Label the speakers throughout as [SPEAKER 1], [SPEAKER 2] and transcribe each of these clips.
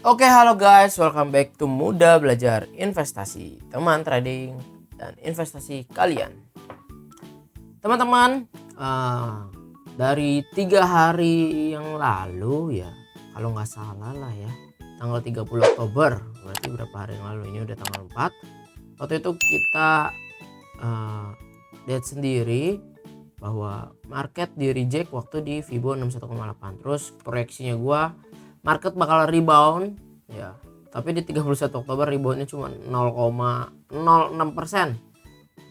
[SPEAKER 1] Oke, halo guys, welcome back to Muda Belajar Investasi, teman trading dan investasi kalian. Teman-teman, dari 3 hari yang lalu ya, kalau nggak salah lah ya, tanggal 30 Oktober, berarti berapa hari yang lalu, ini udah tanggal 4. Waktu itu kita lihat sendiri bahwa market di reject waktu di Fibo 61,8. Terus proyeksinya gua market bakal rebound ya, tapi di 31 Oktober reboundnya cuma 0,06%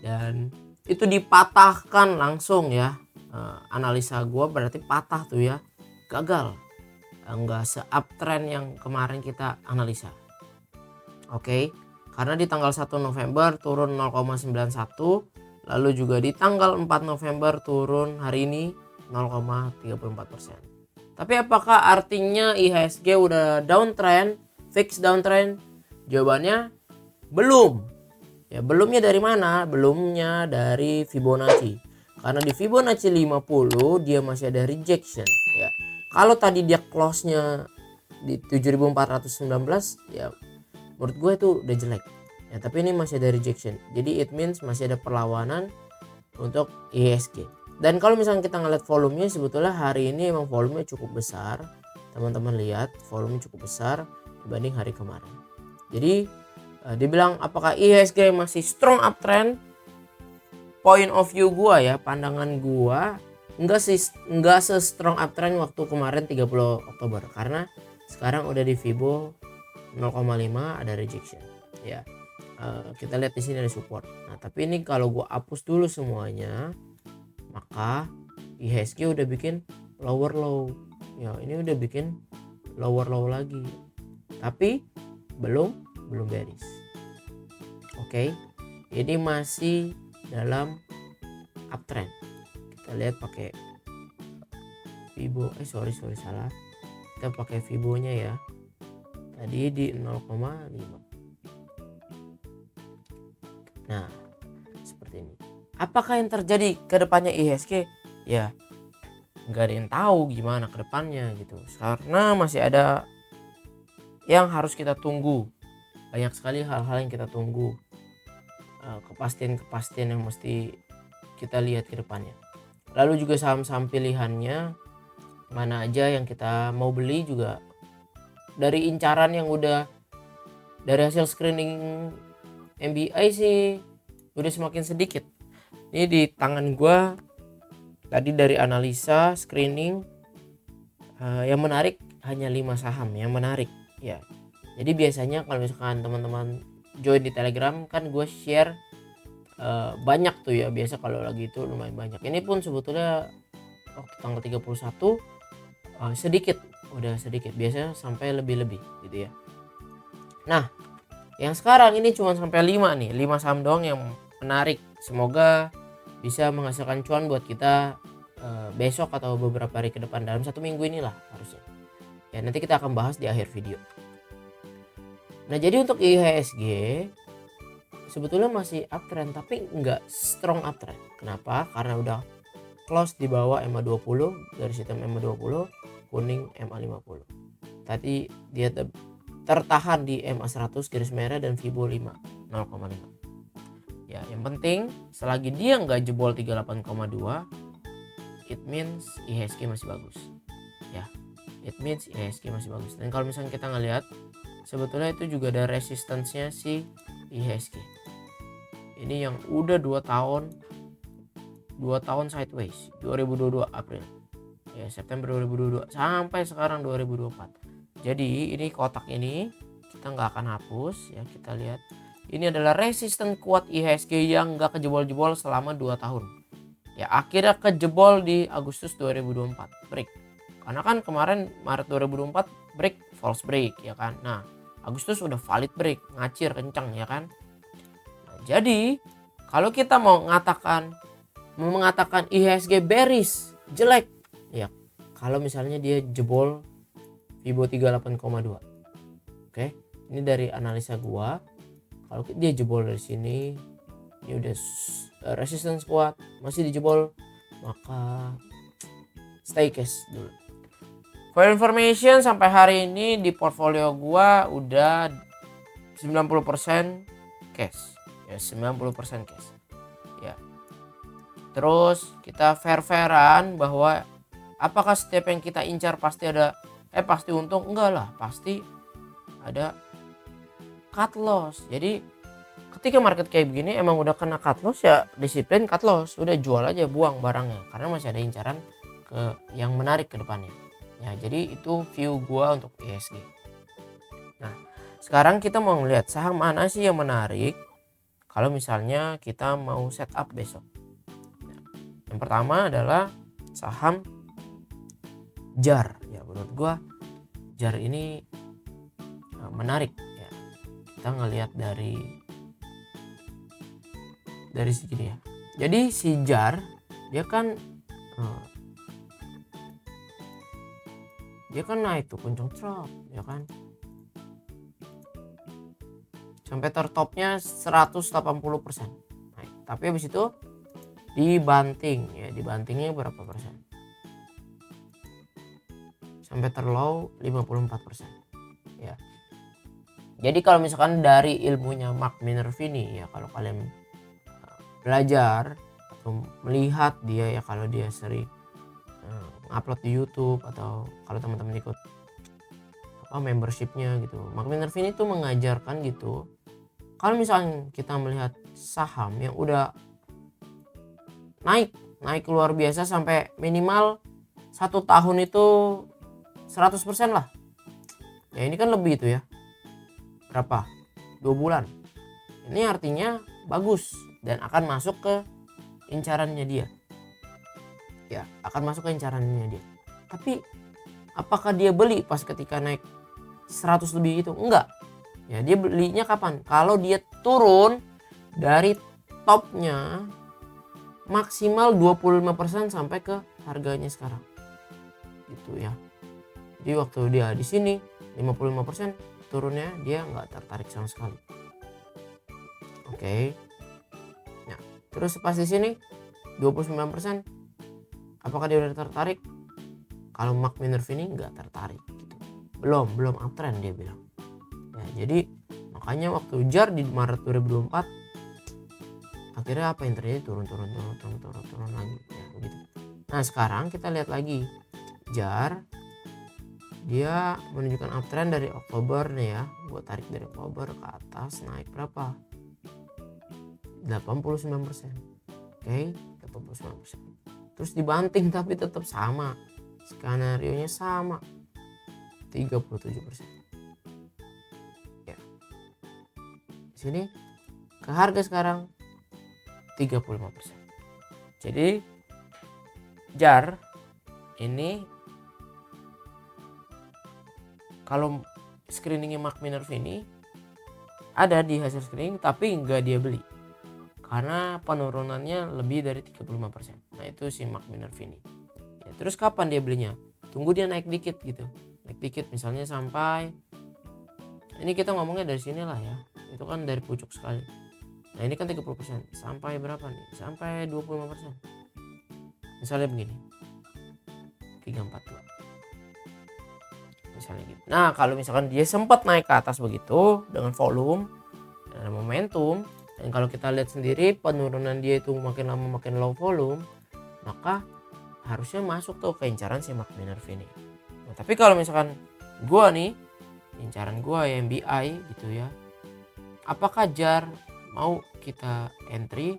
[SPEAKER 1] dan itu dipatahkan langsung ya. Analisa gua berarti patah tuh ya, gagal, enggak se-uptrend yang kemarin kita analisa. Oke, karena di tanggal 1 November turun 0,91, lalu juga di tanggal 4 November turun hari ini 0,34%. Tapi apakah artinya IHSG udah downtrend, fix downtrend? Jawabannya belum. Ya, belumnya dari mana? Belumnya dari Fibonacci. Karena di Fibonacci 50 dia masih ada rejection ya. Kalau tadi dia close-nya di 7419 ya, menurut gue itu udah jelek. Ya, tapi ini masih ada rejection. Jadi it means masih ada perlawanan untuk IHSG. Dan kalau misalnya kita ngeliat volumenya, sebetulnya hari ini emang volumenya cukup besar. Teman-teman lihat volumenya cukup besar dibanding hari kemarin. Jadi dibilang apakah IHSG masih strong uptrend? Point of view gua ya, pandangan gua enggak se-strong uptrend waktu kemarin 30 Oktober. Karena sekarang udah di Fibo 0,5 ada rejection ya. Kita lihat di sini ada support. Nah, tapi ini kalau gua hapus dulu semuanya, maka IHSG udah bikin lower low. Ya, ini udah bikin lower low lagi. Tapi belum bearish. Oke. Ini masih dalam uptrend. Kita lihat pakai Fibo. Sorry salah. Kita pakai Fibonya ya. Tadi di 0,5. Nah, seperti ini. Apakah yang terjadi ke depannya IHSG? Ya, nggak ada yang tahu gimana ke depannya gitu. Karena masih ada yang harus kita tunggu. Banyak sekali hal-hal yang kita tunggu. Kepastian yang mesti kita lihat ke depannya. Lalu juga saham-saham pilihannya mana aja yang kita mau beli juga dari incaran yang udah dari hasil screening MBI sih udah semakin sedikit. Ini di tangan gua tadi dari analisa screening yang menarik hanya 5 saham yang menarik ya. Jadi biasanya kalau misalkan teman-teman join di Telegram kan gue share banyak tuh ya, biasa kalau lagi itu lumayan banyak. Ini pun sebetulnya waktu tanggal 31 sedikit, udah sedikit, biasanya sampai lebih-lebih gitu ya. Nah, yang sekarang ini cuma sampai 5 nih, 5 saham doang yang menarik. Semoga bisa menghasilkan cuan buat kita besok atau beberapa hari ke depan, dalam 1 minggu inilah harusnya. Ya, nanti kita akan bahas di akhir video. Nah, jadi untuk IHSG sebetulnya masih uptrend tapi nggak strong uptrend. Kenapa? Karena udah close di bawah EMA 20, dari sistem EMA 20, kuning EMA 50. Tadi dia tertahan di EMA 100 garis merah dan Fibo 5 0,5. Ya, yang penting selagi dia nggak jebol 38,2, it means IHSG masih bagus. Ya, it means IHSG masih bagus. Dan kalau misalnya kita ngelihat, sebetulnya itu juga ada resistance-nya si IHSG. Ini yang udah 2 tahun sideways, 2022 April. Ya, September 2022 sampai sekarang 2024. Jadi ini kotak ini kita nggak akan hapus ya. Kita lihat ini adalah resisten kuat IHSG yang nggak kejebol-jebol selama 2 tahun. Ya, akhirnya kejebol di Agustus 2024, break. Karena kan kemarin Maret 2024 break, false break ya kan. Nah, Agustus udah valid break, ngacir kencang ya kan. Nah, jadi kalau kita mau mengatakan IHSG bearish, jelek ya, kalau misalnya dia jebol Fibo 38,2. Oke, ini dari analisa gua. Kalau dia jebol dari sini, ini udah resistance kuat, masih dijebol, maka stay cash dulu. For information, sampai hari ini di portfolio gua udah 90% cash. Ya, 90% cash. Ya. Terus kita fair-fairan bahwa apakah setiap yang kita incar pasti pasti untung? Enggak lah, pasti ada cut loss. Jadi ketika market kayak begini emang udah kena cut loss, ya disiplin cut loss, udah jual aja, buang barangnya karena masih ada incaran ke yang menarik ke depannya. Ya, jadi itu view gua untuk ISG. Nah, sekarang kita mau ngeliat saham mana sih yang menarik kalau misalnya kita mau setup besok. Nah, yang pertama adalah saham JAR. Ya, menurut gua JAR ini menarik ya. Kita ngelihat dari segini ya. Jadi si JAR dia kan naik tuh kuncung trot ya kan, sampai tertopnya 180% naik. Tapi habis itu dibanting ya, dibantingnya berapa persen, sampai terlow 54% ya. Jadi kalau misalkan dari ilmunya Mark Minervini ya, kalau kalian belajar atau melihat dia ya, kalau dia sering upload di YouTube atau kalau teman-teman ikut membershipnya gitu, Mark Minervini itu mengajarkan gitu, kalau misalnya kita melihat saham yang udah naik luar biasa sampai minimal 1 tahun itu 100% lah ya, ini kan lebih itu ya, berapa 2 bulan, ini artinya bagus dan akan masuk ke incarannya dia ya, akan masuk ke incarannya dia. Tapi apakah dia beli pas ketika naik 100 lebih itu? Enggak ya, dia belinya kapan? Kalau dia turun dari topnya maksimal 25% sampai ke harganya sekarang gitu ya. Jadi waktu dia di sini 55% turunnya, dia nggak tertarik sama sekali. Oke. Nah, terus pas di sini 29%, apakah dia udah tertarik? Kalau Mark Minervini nggak tertarik gitu. Belum uptrend dia bilang. Ya, jadi makanya waktu JAR di Maret 2024 akhirnya apa yang terjadi, turun lagi ya begitu. Nah, sekarang kita lihat lagi JAR, dia menunjukkan uptrend dari Oktober nih ya. Gue tarik dari Oktober ke atas, naik berapa? 89%. Oke, 89%. Terus dibanting tapi tetap sama. Skenarionya sama. 37%. Ya. Di sini ke harga sekarang 35%. Jadi JAR ini kalau screeningnya Mark Minervini ada di hasil screening, tapi nggak dia beli karena penurunannya lebih dari 35%. Nah, itu si Mark Minervini ya. Terus kapan dia belinya? Tunggu dia naik dikit gitu, naik dikit misalnya sampai ini, kita ngomongnya dari sini lah ya, itu kan dari pucuk sekali. Nah, ini kan 30%, sampai berapa nih? Sampai 25%. Misalnya begini, 342 misalnya gitu. Nah, kalau misalkan dia sempat naik ke atas begitu dengan volume dan momentum, dan kalau kita lihat sendiri penurunan dia itu makin lama makin low volume, maka harusnya masuk tuh ke incaran si Mark Minervini. Nah, tapi kalau misalkan gua nih, incaran gua ya MBI gitu ya, apakah JAR mau kita entry?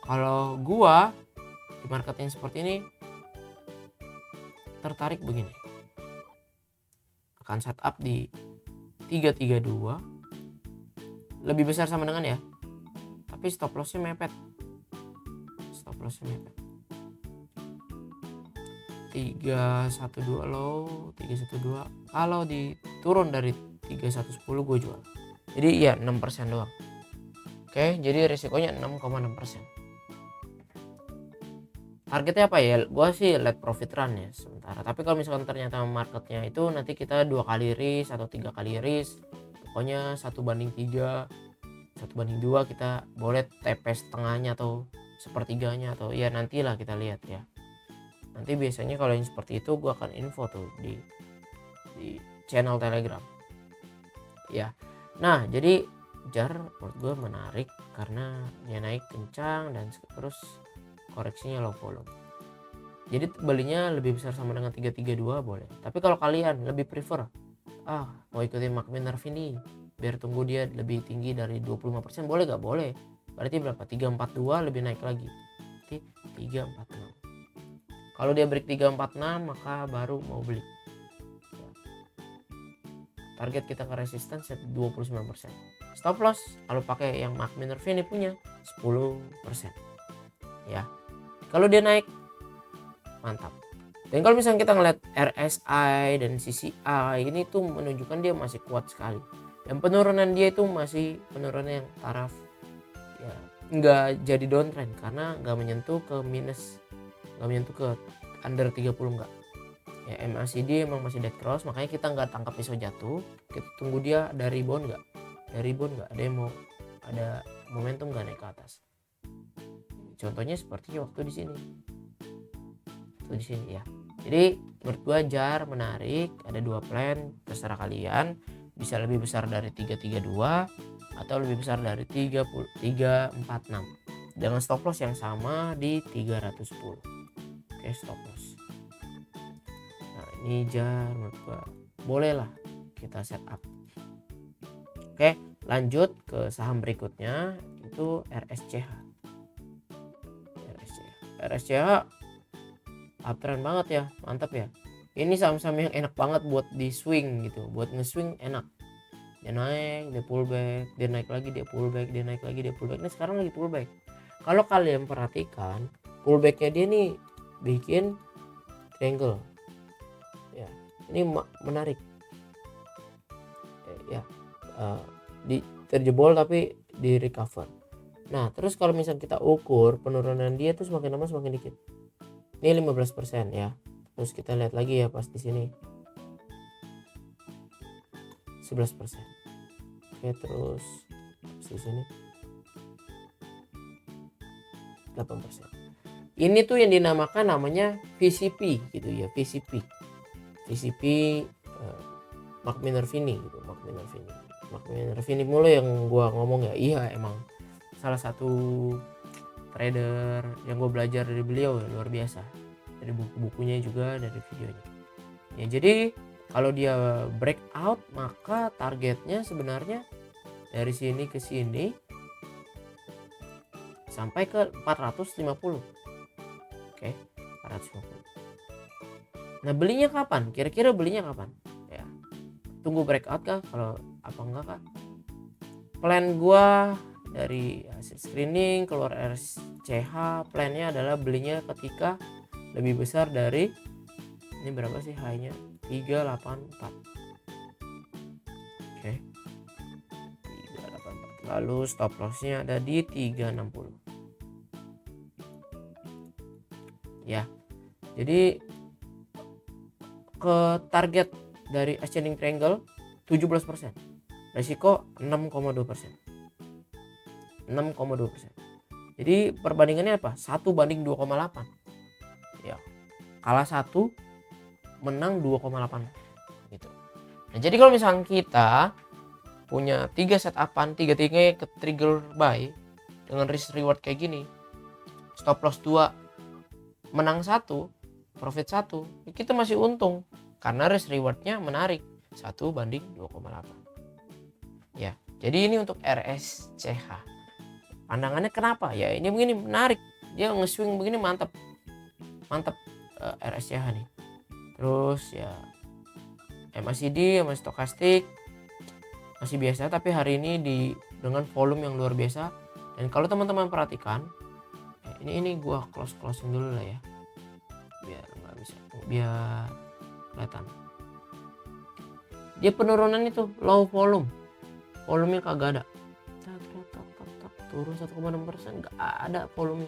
[SPEAKER 1] Kalau gua di marketnya seperti ini tertarik begini, akan setup di 332, lebih besar sama dengan ya, tapi stop lossnya mepet, 312 low, 312. Kalau diturun dari 3110 gue jual. Jadi ya 6% doang. Oke, jadi risikonya 6,6%. Targetnya apa ya? Gue sih let profit run ya sementara. Tapi kalau misalkan ternyata marketnya itu nanti kita 2 kali risk atau 3 kali risk, pokoknya 1/3, 1/2 kita boleh TP setengahnya atau sepertiganya, atau ya nantilah kita lihat ya. Nanti biasanya kalau yang seperti itu gue akan info tuh di channel Telegram ya. Nah jadi jar menurut gue menarik karena dia naik kencang dan terus koreksinya low volume. Jadi belinya lebih besar sama dengan 332 boleh. Tapi kalau kalian lebih prefer mau ikutin Mark Minerva ini biar tunggu dia lebih tinggi dari 25% boleh gak? Boleh. Berarti berapa? 342 lebih naik lagi. Berarti 346. Kalau dia break 346 maka baru mau beli. Target kita ke resistance 29%. Stop loss kalau pakai yang Mark Minerva ini punya 10%. Ya. Kalau dia naik mantap. Dan kalau misalnya kita ngeliat RSI dan CCI ini tuh menunjukkan dia masih kuat sekali. Dan penurunan dia itu masih penurunan yang taraf ya, nggak jadi downtrend karena nggak menyentuh ke minus, nggak menyentuh ke under 30 nggak. Ya MACD emang masih dead cross, makanya kita nggak tangkap pisau jatuh. Kita tunggu dia dari rebound nggak, dari rebound nggak, ada yang mau ada momentum nggak naik ke atas. Contohnya seperti waktu di sini. Ya. Jadi menurut gua jar menarik, ada dua plan, terserah kalian, bisa lebih besar dari 332 atau lebih besar dari 346 dengan stop loss yang sama di 310. Oke, stop loss. Nah, ini jar menurut gua boleh lah kita setup. Oke, lanjut ke saham berikutnya itu RSCH. RSCH uptrend banget ya, mantap ya. Ini saham-saham yang enak banget buat di swing gitu, buat nge-swing enak. Dia naik, dia pullback, dia naik lagi, dia pullback, dia naik lagi, dia pullback. Ini sekarang lagi pullback. Kalau kalian perhatikan, pullbacknya dia nih bikin triangle. Ya, ini menarik. Ya, terjebol tapi di recover. Nah, terus kalau misalnya kita ukur penurunan dia tuh semakin lama semakin dikit. Ini 15% ya. Terus kita lihat lagi ya pas di sini 11%. Oke, terus di sini 8%. Ini tuh yang dinamakan namanya VCP gitu ya, VCP Mark Minervini gitu, Mark Minervini mulu yang gua ngomong ya. Iya, emang salah satu trader yang gue belajar dari beliau ya, luar biasa, dari buku-bukunya juga, dari videonya ya. Jadi kalau dia breakout maka targetnya sebenarnya dari sini ke sini sampai ke 450. Oke, 450. Nah, belinya kapan? Kira-kira belinya kapan ya? Tunggu breakout kah? Kalau apa enggak kah? Plan gua dari hasil screening keluar RSCH, plannya adalah belinya ketika lebih besar dari, ini berapa sih high-nya? 384. Oke, 384. Lalu stop loss-nya ada di 360 ya. Jadi ke target dari ascending triangle 17%, resiko 6,2%. 6,2%. Jadi perbandingannya apa? 1/2,8. Ya. Kalah 1, menang 2,8 gitu. Nah, jadi kalau misalnya kita punya 3 setupan, 3-3 ke trigger buy dengan risk reward kayak gini. Stop loss 2, menang 1, profit 1, kita masih untung karena risk rewardnya menarik 1/2,8. Ya. Jadi ini untuk RSCH. Pandangannya kenapa? Ya ini begini menarik. Dia nge-swing begini mantap. Mantap RSCH nih. Terus ya MACD sama stokastik masih biasa, tapi hari ini dengan volume yang luar biasa. Dan kalau teman-teman perhatikan, ini gua closing dulu lah ya. Biar nggak bisa, biar kelihatan. Dia penurunan itu low volume. Volumenya kagak ada. Turun 1,6%, nggak ada volume.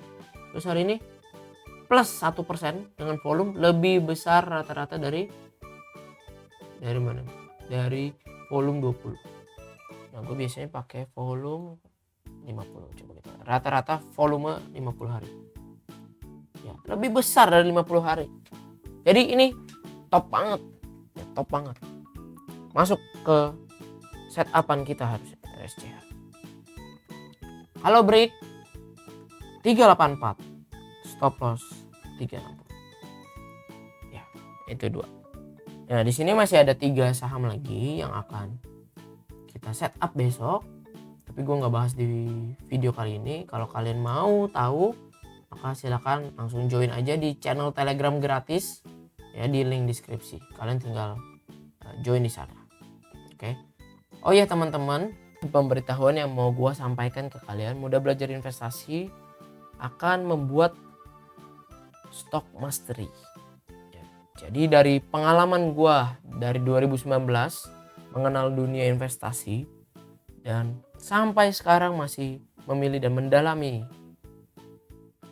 [SPEAKER 1] Terus hari ini plus 1% dengan volume lebih besar rata-rata dari mana? Dari volume 20. Nah, gue biasanya pakai volume 50. Coba kita. Rata-rata volume 50 hari. Ya, lebih besar dari 50 hari. Jadi ini top banget, ya, top banget. Masuk ke setupan kita harusnya RSCH. Kalau break 384, stop loss 360. Ya, itu 2. Nah, di sini masih ada 3 saham lagi yang akan kita setup besok. Tapi gue nggak bahas di video kali ini. Kalau kalian mau tahu, maka silakan langsung join aja di channel Telegram gratis ya, di link deskripsi. Kalian tinggal join di sana. Oke. Oh ya teman-teman, pemberitahuan yang mau gue sampaikan ke kalian, Mudah Belajar Investasi akan membuat stock mastery. Ya, jadi dari pengalaman gue dari 2019 mengenal dunia investasi dan sampai sekarang masih memilih dan mendalami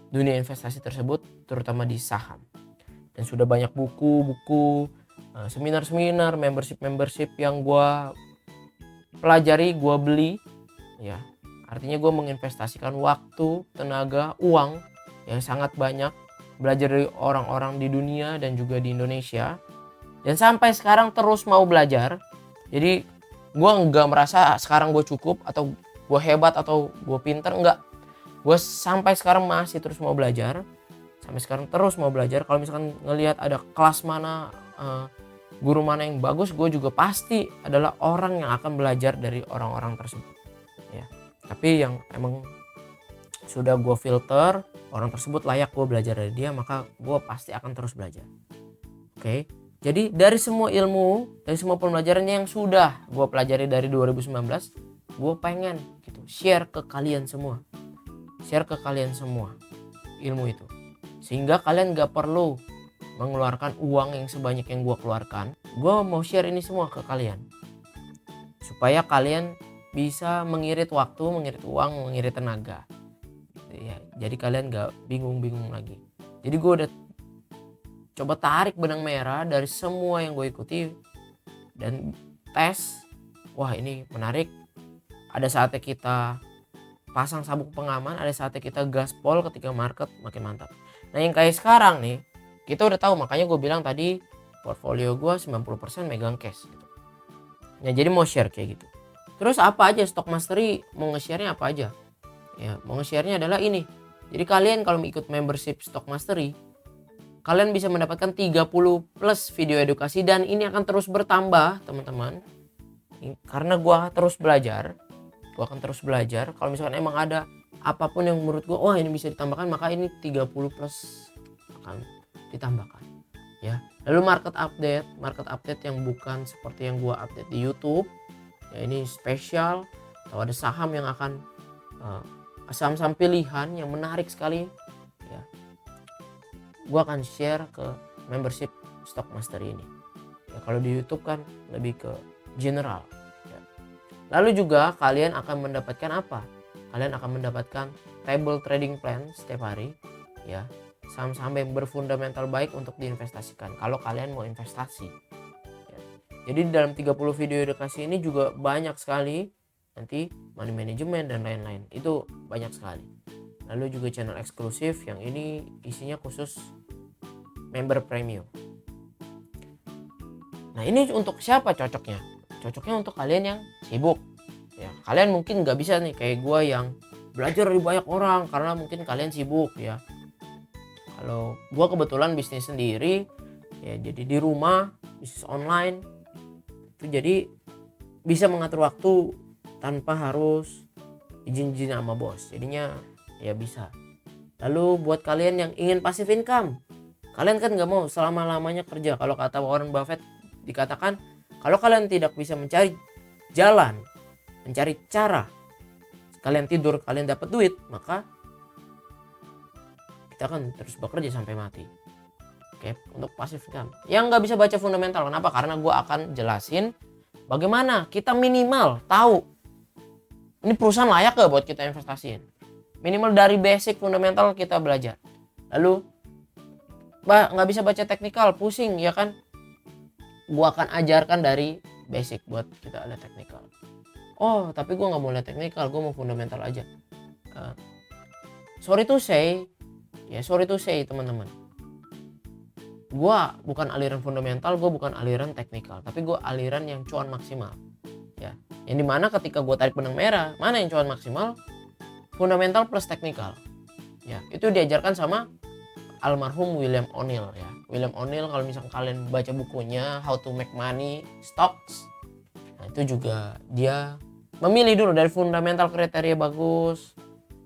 [SPEAKER 1] dunia investasi tersebut, terutama di saham. Dan sudah banyak buku-buku, seminar-seminar, membership yang gue pelajari, gue beli, ya. Artinya gue menginvestasikan waktu, tenaga, uang yang sangat banyak, belajar dari orang-orang di dunia dan juga di Indonesia. Dan sampai sekarang terus mau belajar. Jadi gue nggak merasa sekarang gue cukup atau gue hebat atau gue pinter, enggak. Gue sampai sekarang masih terus mau belajar, sampai sekarang terus mau belajar. Kalau misalkan ngelihat ada kelas mana, guru mana yang bagus, gue juga pasti adalah orang yang akan belajar dari orang-orang tersebut ya. Tapi yang emang sudah gue filter, orang tersebut layak gue belajar dari dia, maka gue pasti akan terus belajar. Oke. Jadi dari semua ilmu, dari semua pembelajaran yang sudah gue pelajari dari 2019, gue pengen gitu share ke kalian semua. Share ke kalian semua ilmu itu, sehingga kalian gak perlu mengeluarkan uang yang sebanyak yang gue keluarkan. Gue mau share ini semua ke kalian supaya kalian bisa mengirit waktu, mengirit uang, mengirit tenaga ya. Jadi kalian gak bingung-bingung lagi. Jadi gue udah coba tarik benang merah dari semua yang gue ikuti dan tes, wah ini menarik. Ada saatnya kita pasang sabuk pengaman, ada saatnya kita gaspol ketika market makin mantap. Nah yang kayak sekarang nih, kita udah tahu, makanya gue bilang tadi portfolio gue 90% megang cash gitu. Nah jadi mau share kayak gitu. Terus apa aja stock mastery, mau nge-share-nya apa aja? Ya mau nge-share-nya adalah ini. Jadi kalian kalau ikut membership stock mastery, kalian bisa mendapatkan 30 plus video edukasi, dan ini akan terus bertambah teman-teman. Karena gue terus belajar. Gue akan terus belajar. Kalau misalkan emang ada apapun yang menurut gue, wah ini bisa ditambahkan, maka ini 30 plus akan ditambahkan ya. Lalu market update yang bukan seperti yang gue update di YouTube ya, ini spesial. Atau ada saham yang akan saham-saham pilihan yang menarik sekali ya, gue akan share ke membership stock mastery ini ya. Kalau di YouTube kan lebih ke general. Lalu juga kalian akan mendapatkan apa? Kalian akan mendapatkan table trading plan setiap hari ya. Saham-saham yang berfundamental baik untuk diinvestasikan kalau kalian mau investasi ya. Jadi dalam 30 video edukasi ini juga banyak sekali nanti money management dan lain-lain. Itu banyak sekali. Lalu juga channel eksklusif yang ini isinya khusus member premium. Nah ini untuk siapa cocoknya? Cocoknya untuk kalian yang sibuk ya. Kalian mungkin nggak bisa nih kayak gue yang belajar dari banyak orang karena mungkin kalian sibuk ya. Kalau gue kebetulan bisnis sendiri ya, jadi di rumah bisnis online itu, jadi bisa mengatur waktu tanpa harus izin sama bos, jadinya ya bisa. Lalu buat kalian yang ingin passive income, kalian kan nggak mau selama-lamanya kerja. Kalau kata Warren Buffett dikatakan, kalau kalian tidak bisa mencari jalan, mencari cara, kalian tidur, kalian dapat duit, maka kita akan terus bekerja sampai mati. Oke, untuk passive income yang nggak bisa baca fundamental, kenapa? Karena gue akan jelasin bagaimana kita minimal tahu ini perusahaan layak gak buat kita investasiin. Minimal dari basic fundamental kita belajar. Lalu nggak bisa baca teknikal, pusing ya kan? Gua akan ajarkan dari basic buat kita ada teknikal. Oh tapi gue nggak mau lihat teknikal, gue mau fundamental aja. Sorry to say teman-teman, gue bukan aliran fundamental, gue bukan aliran teknikal, tapi gue aliran yang cuan maksimal. Ya, yang dimana ketika gue tarik benang merah, mana yang cuan maksimal? Fundamental plus teknikal. Ya, itu diajarkan sama almarhum William O'Neill ya. William O'Neill kalau misalkan kalian baca bukunya How to Make Money Stocks, nah itu juga dia memilih dulu dari fundamental kriteria bagus,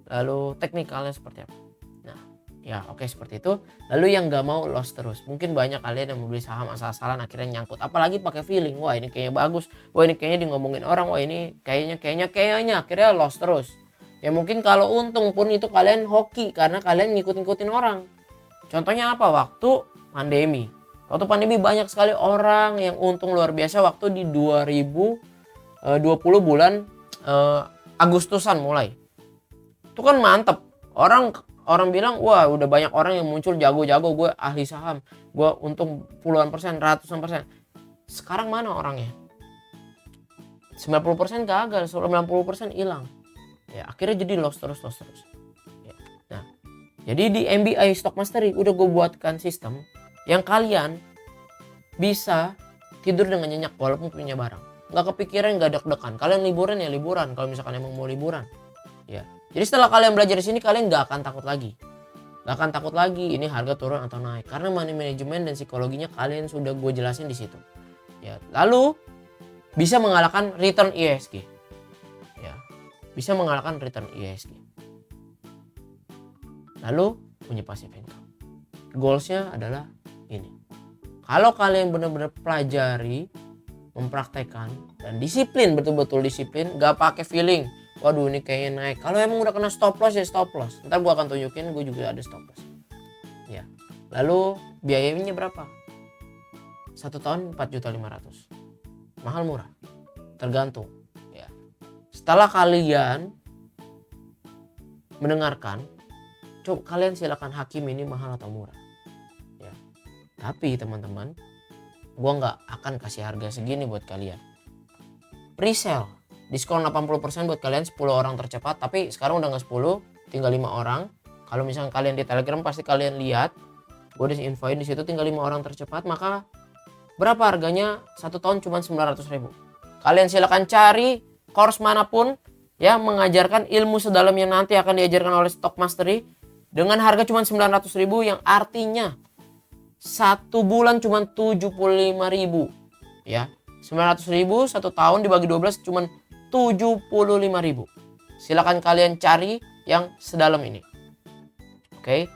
[SPEAKER 1] lalu teknikalnya seperti apa. Nah, ya oke seperti itu. Lalu yang nggak mau loss terus. Mungkin banyak kalian yang membeli saham asal-asalan akhirnya nyangkut. Apalagi pakai feeling, wah ini kayaknya bagus, wah ini kayaknya di ngomongin orang, wah ini kayaknya akhirnya loss terus. Ya mungkin kalau untung pun itu kalian hoki karena kalian ngikut-ngikutin orang. Contohnya apa? Waktu pandemi. Waktu pandemi banyak sekali orang yang untung luar biasa waktu di 2020 bulan Agustusan mulai. Itu kan mantep. Orang bilang, wah udah banyak orang yang muncul jago-jago, gue ahli saham, gue untung puluhan persen, ratusan persen. Sekarang mana orangnya? 90% gagal, 90% hilang. Ya, akhirnya jadi loss terus. Ya. Nah, jadi di MBI Stock Mastery udah gue buatkan sistem yang kalian bisa tidur dengan nyenyak walaupun punya barang. Nggak kepikiran, nggak deg-degan. Kalian liburan ya liburan kalau misalkan emang mau liburan. Ya. Jadi setelah kalian belajar di sini kalian nggak akan takut lagi. Nggak akan takut lagi ini harga turun atau naik karena money management dan psikologinya kalian sudah gue jelasin di situ. Ya. Lalu bisa mengalahkan return ISG. Ya. Bisa mengalahkan return ISG. Lalu punya passive income. Goalsnya adalah ini. Kalau kalian benar-benar pelajari, mempraktekkan dan disiplin, betul-betul disiplin, gak pakai feeling. Waduh ini kayaknya naik. Kalau emang udah kena stop loss ya stop loss. Ntar gue akan tunjukin gue juga ada stop loss. Ya. Lalu biayanya berapa? 1 tahun 4.500.000. Mahal murah? Tergantung. Ya. Setelah kalian mendengarkan, coba kalian silakan hakimi ini mahal atau murah. Ya. Tapi teman-teman, gua nggak akan kasih harga segini buat kalian. Pre-sale, diskon 80% buat kalian 10 orang tercepat. Tapi sekarang udah nggak 10, tinggal 5 orang. Kalau misalnya kalian di Telegram pasti kalian lihat, gue udah infoin di situ tinggal 5 orang tercepat. Maka berapa harganya? 1 tahun cuma 900.000. Kalian silakan cari course manapun ya mengajarkan ilmu sedalam yang nanti akan diajarkan oleh Stock Mastery dengan harga cuma 900.000 yang artinya 1 bulan cuma 75.000 ya. 900.000 1 tahun dibagi 12 cuma 75.000. Silakan kalian cari yang sedalam ini. Oke.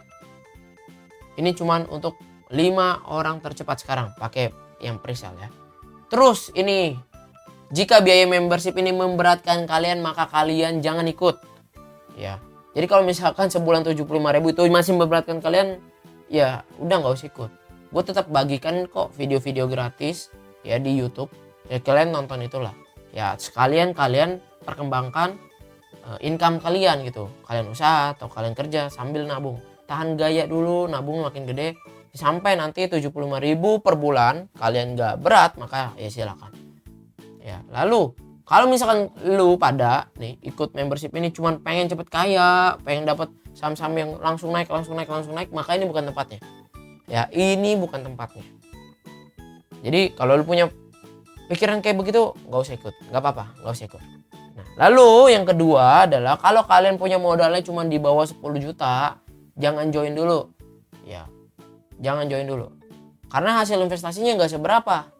[SPEAKER 1] Ini cuma untuk 5 orang tercepat sekarang pakai yang pre-sale ya. Terus ini jika biaya membership ini memberatkan kalian maka kalian jangan ikut. Ya. Jadi kalau misalkan sebulan 75.000 itu masih memberatkan kalian, ya udah nggak usah ikut. Gue tetap bagikan kok video-video gratis ya di YouTube. Ya kalian nonton itulah. Ya sekalian kalian perkembangkan income kalian gitu. Kalian usaha atau kalian kerja sambil nabung. Tahan gaya dulu, nabung makin gede. Sampai nanti 75.000 per bulan kalian nggak berat maka ya silakan. Ya, lalu kalau misalkan lu pada nih ikut membership ini cuman pengen cepet kaya, pengen dapat saham-saham yang langsung naik, maka ini bukan tempatnya. Ya, ini bukan tempatnya. Jadi kalau lu punya pikiran kayak begitu, nggak usah ikut, nggak apa-apa, nggak usah ikut. Nah, lalu yang kedua adalah kalau kalian punya modalnya cuma di bawah 10 juta, jangan join dulu. Ya, jangan join dulu. Karena hasil investasinya nggak seberapa.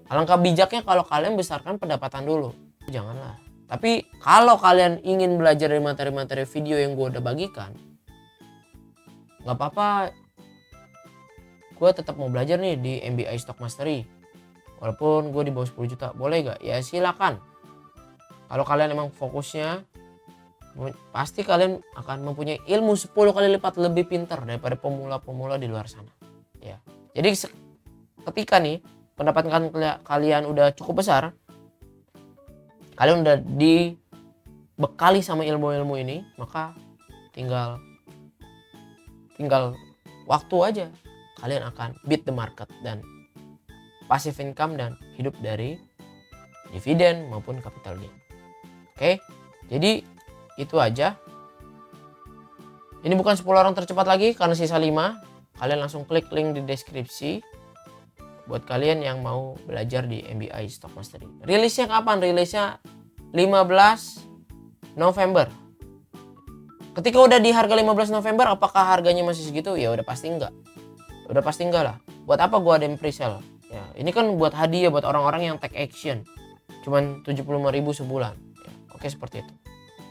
[SPEAKER 1] Alangkah bijaknya kalau kalian besarkan pendapatan dulu. Janganlah. Tapi kalau kalian ingin belajar dari materi-materi video yang gue udah bagikan, gak apa-apa. Gue tetap mau belajar nih di MBI Stock Mastery. Walaupun gue di bawah 10 juta. Boleh gak? Ya silakan. Kalau kalian emang fokusnya, pasti kalian akan mempunyai ilmu 10 kali lipat lebih pintar daripada pemula-pemula di luar sana. Ya. Jadi ketika nih pendapatan kalian udah cukup besar, kalian udah dibekali sama ilmu-ilmu ini, maka tinggal waktu aja kalian akan beat the market dan passive income dan hidup dari dividen maupun capital gain. Oke, jadi itu aja. Ini bukan 10 orang tercepat lagi karena sisa 5. kalian langsung klik link di deskripsi buat kalian yang mau belajar di MBI Stock Mastery. Rilisnya kapan? Rilisnya 15 November. Ketika udah di harga 15 November, apakah harganya masih segitu? Ya udah pasti enggak. Udah pasti enggak lah. Buat apa gua ada pre-sale? Ya, ini kan buat hadiah buat orang-orang yang take action. Cuman 75.000 sebulan. Ya, oke, seperti itu.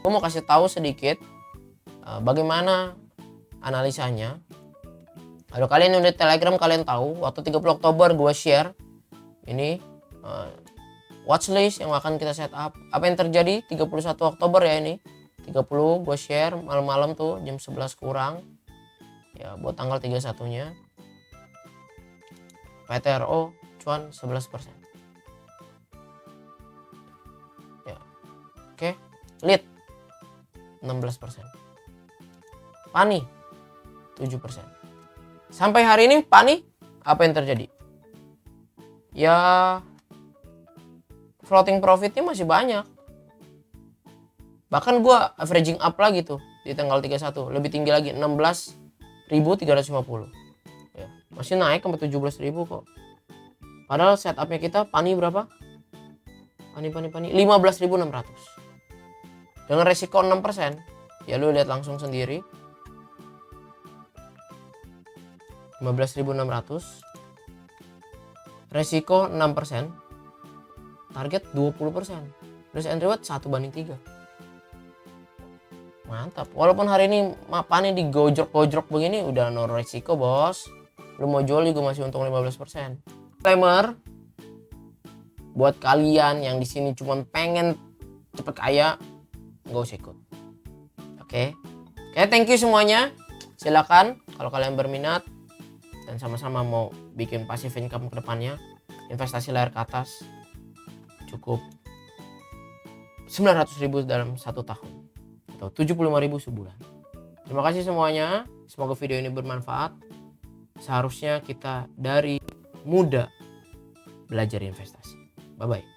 [SPEAKER 1] Gua mau kasih tahu sedikit bagaimana analisanya. Kalau kalian udah Telegram, kalian tahu waktu 30 Oktober gue share ini watchlist yang akan kita set up. Apa yang terjadi 31 Oktober ya ini. 30 gue share malam-malam tuh jam 11 kurang. Ya buat tanggal 31-nya. PTRO cuan 11%. Ya. Oke. Lead 16%. Pani 7%. Sampai hari ini Pani apa yang terjadi? Ya floating profitnya masih banyak. Bahkan gue averaging up lagi tuh di tanggal 31, lebih tinggi lagi 16.350. Ya, masih naik sampai 17.000 kok. Padahal setupnya kita Pani berapa? Pani 15.600. Dengan resiko 6%. Ya lu lihat langsung sendiri. 15.600, resiko 6%, target 20%, risk and reward 1:3. Mantap. Walaupun hari ini Pani digojrok-gojrok begini, udah no resiko bos. Lu mau jual juga masih untung 15%. Disclaimer, buat kalian yang di sini cuma pengen cepet kaya, nggak usah ikut. Oke, thank you semuanya. Silakan kalau kalian berminat dan sama-sama mau bikin passive income ke depannya, investasi layar ke atas, cukup 900.000 dalam 1 tahun atau 75.000 sebulan. Terima kasih semuanya, semoga video ini bermanfaat. Seharusnya kita dari muda belajar investasi. Bye bye.